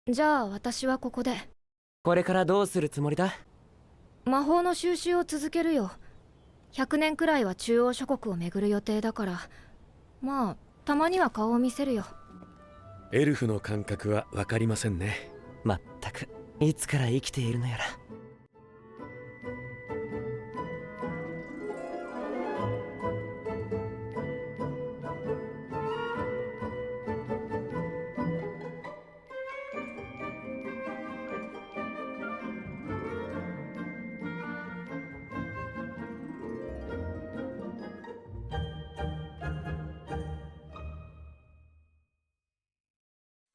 じゃあ私はここで。これからどうするつもりだ？魔法の収集を続けるよ。100年くらいは中央諸国を巡る予定だから、まあたまには顔を見せるよ。エルフの感覚は分かりませんね。まったく、いつから生きているのやら。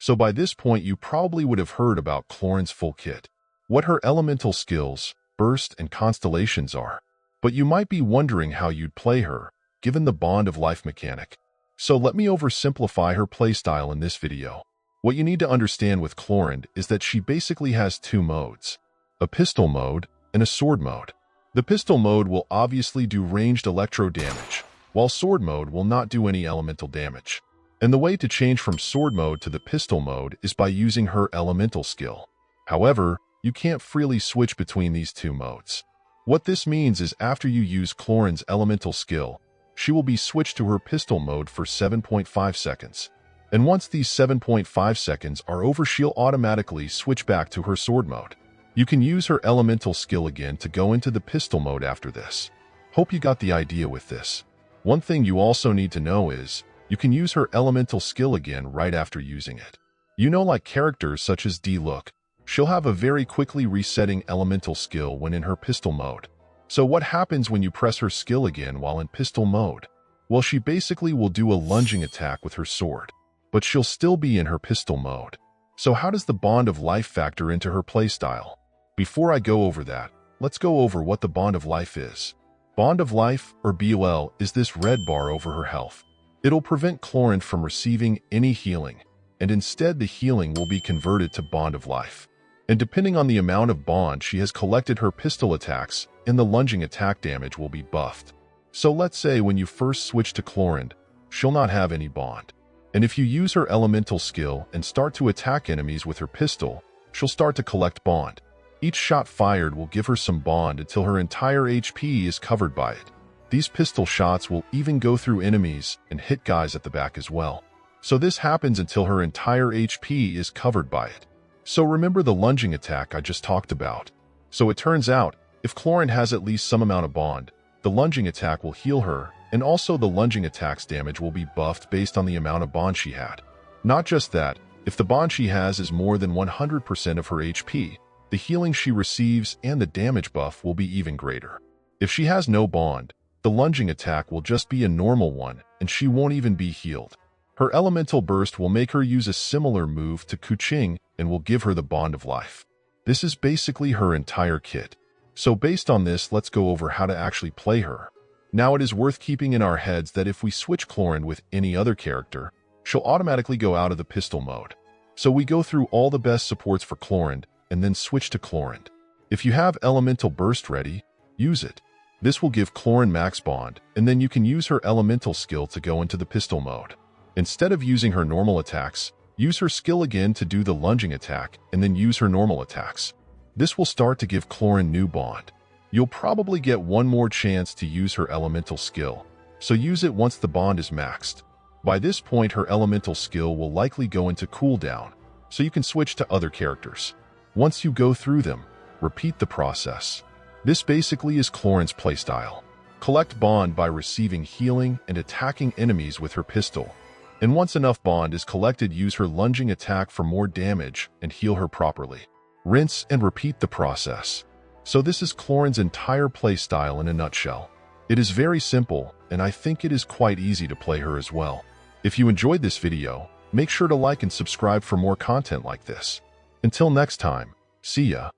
So by this point, you probably would have heard about Clorinde's full kit, what her elemental skills, burst, and constellations are. But you might be wondering how you'd play her, given the bond of life mechanic. So let me oversimplify her playstyle in this video. What you need to understand with Clorinde is that she basically has two modes, a pistol mode and a sword mode. The pistol mode will obviously do ranged electro damage, while sword mode will not do any elemental damage. And the way to change from sword mode to the pistol mode is by using her elemental skill. However, you can't freely switch between these two modes. What this means is after you use Clorinde's elemental skill, she will be switched to her pistol mode for 7.5 seconds. And once these 7.5 seconds are over, she'll automatically switch back to her sword mode. You can use her elemental skill again to go into the pistol mode after this. Hope you got the idea with this. One thing you also need to know is, you can use her elemental skill again right after using it. You know, like characters such as D-Look, she'll have a very quickly resetting elemental skill when in her pistol mode. So what happens when you press her skill again while in pistol mode? Well, she basically will do a lunging attack with her sword, but she'll still be in her pistol mode. So how does the Bond of Life factor into her playstyle? Before I go over that, let's go over what the Bond of Life is. Bond of Life, or BOL, is this red bar over her health. It'll prevent Clorinde from receiving any healing, and instead the healing will be converted to Bond of Life. And depending on the amount of bond she has collected, her pistol attacks and the lunging attack damage will be buffed. So let's say when you first switch to Clorinde, she'll not have any bond. And if you use her elemental skill and start to attack enemies with her pistol, she'll start to collect bond. Each shot fired will give her some bond until her entire HP is covered by it. These pistol shots will even go through enemies and hit guys at the back as well. So this happens until her entire HP is covered by it. So remember the lunging attack I just talked about. So it turns out, if Clorinde has at least some amount of bond, the lunging attack will heal her, and also the lunging attack's damage will be buffed based on the amount of bond she had. Not just that, if the bond she has is more than 100% of her HP, the healing she receives and the damage buff will be even greater. If she has no bond, the lunging attack will just be a normal one, and she won't even be healed. Her elemental burst will make her use a similar move to Kuching and will give her the Bond of Life. This is basically her entire kit. So based on this, let's go over how to actually play her. Now it is worth keeping in our heads that if we switch Clorinde with any other character, she'll automatically go out of the pistol mode. So we go through all the best supports for Clorinde and then switch to Clorinde. If you have elemental burst ready, use it. This will give Clorinde max bond, and then you can use her elemental skill to go into the pistol mode. Instead of using her normal attacks, use her skill again to do the lunging attack, and then use her normal attacks. This will start to give Clorinde new bond. You'll probably get one more chance to use her elemental skill, so use it once the bond is maxed. By this point, her elemental skill will likely go into cooldown, so you can switch to other characters. Once you go through them, repeat the process. This basically is Clorinde's playstyle. Collect bond by receiving healing and attacking enemies with her pistol. And once enough bond is collected, use her lunging attack for more damage and heal her properly. Rinse and repeat the process. So this is Clorinde's entire playstyle in a nutshell. It is very simple, and I think it is quite easy to play her as well. If you enjoyed this video, make sure to like and subscribe for more content like this. Until next time, see ya.